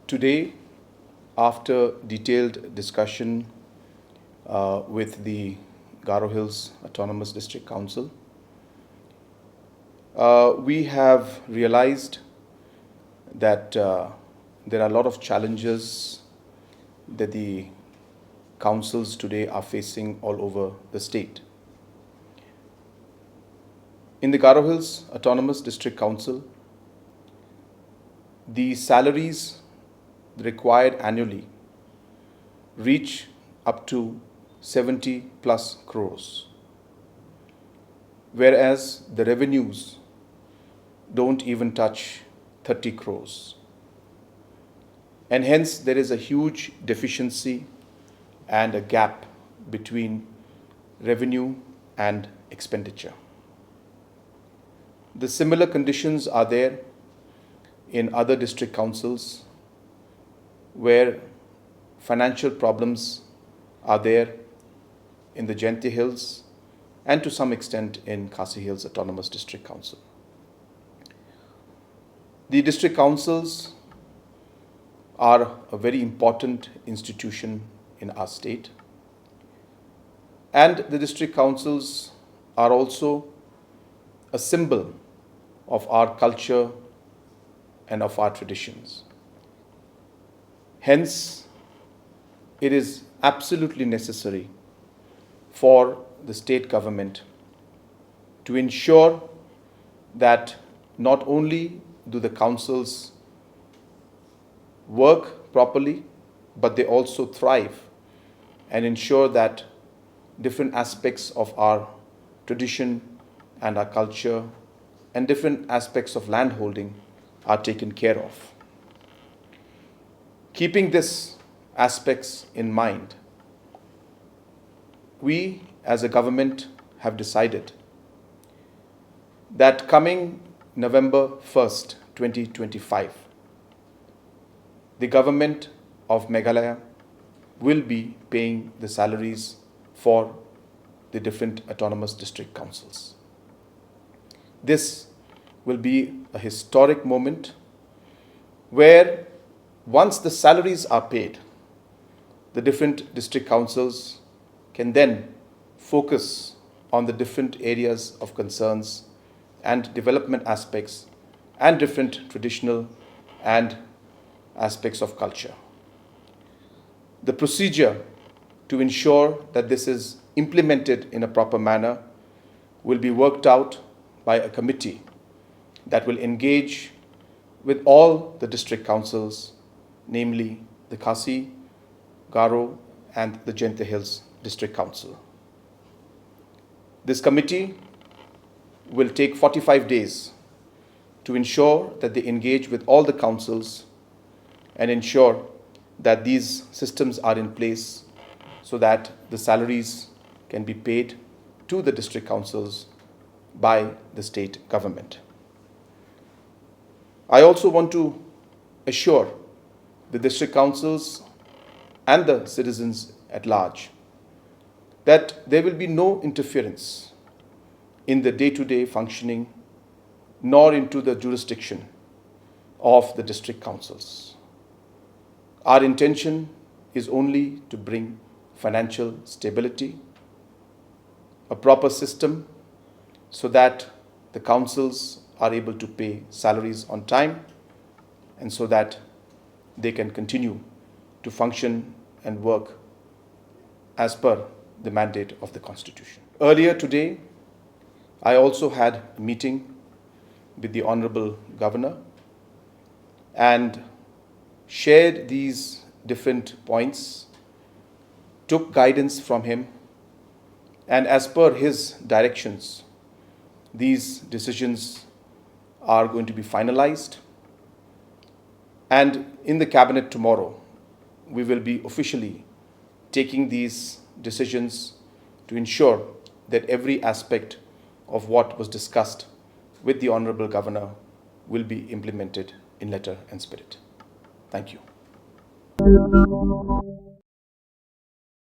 Today, after detailed discussion with the Garo Hills Autonomous District Council, we have realized that there are a lot of challenges that the councils today are facing all over the state. In the Garo Hills Autonomous District Council, the salaries required annually reach up to 70 plus crores, whereas the revenues don't even touch 30 crores. And hence there is a huge deficiency and a gap between revenue and expenditure. The similar conditions are there in other district councils where financial problems are there in the Jayanthe Hills and to some extent in Khasi Hills Autonomous District Council. The district councils are a very important institution in our state, and the district councils are also a symbol of our culture and of our traditions. Hence, it is absolutely necessary for the state government to ensure that not only do the councils work properly, but they also thrive and ensure that different aspects of our tradition and our culture and different aspects of landholding are taken care of. Keeping these aspects in mind, we as a government have decided that coming November 1st, 2025, the government of Meghalaya will be paying the salaries for the different autonomous district councils. This will be a historic moment where once the salaries are paid, the different district councils can then focus on the different areas of concerns and development aspects and different traditional and aspects of culture. The procedure to ensure that this is implemented in a proper manner will be worked out by a committee that will engage with all the district councils, namely the Khasi, Garo, and the Jayanthe Hills District Council. This committee will take 45 days to ensure that they engage with all the councils and ensure that these systems are in place so that the salaries can be paid to the district councils by the state government. I also want to assure the district councils and the citizens at large that there will be no interference in the day-to-day functioning nor into the jurisdiction of the district councils. Our intention is only to bring financial stability, a proper system so that the councils are able to pay salaries on time and so that they can continue to function and work as per the mandate of the Constitution. Earlier today, I also had a meeting with the Honorable Governor and shared these different points, took guidance from him, and as per his directions, these decisions are going to be finalized. And in the cabinet tomorrow, we will be officially taking these decisions to ensure that every aspect of what was discussed with the Honorable Governor will be implemented in letter and spirit. Thank you.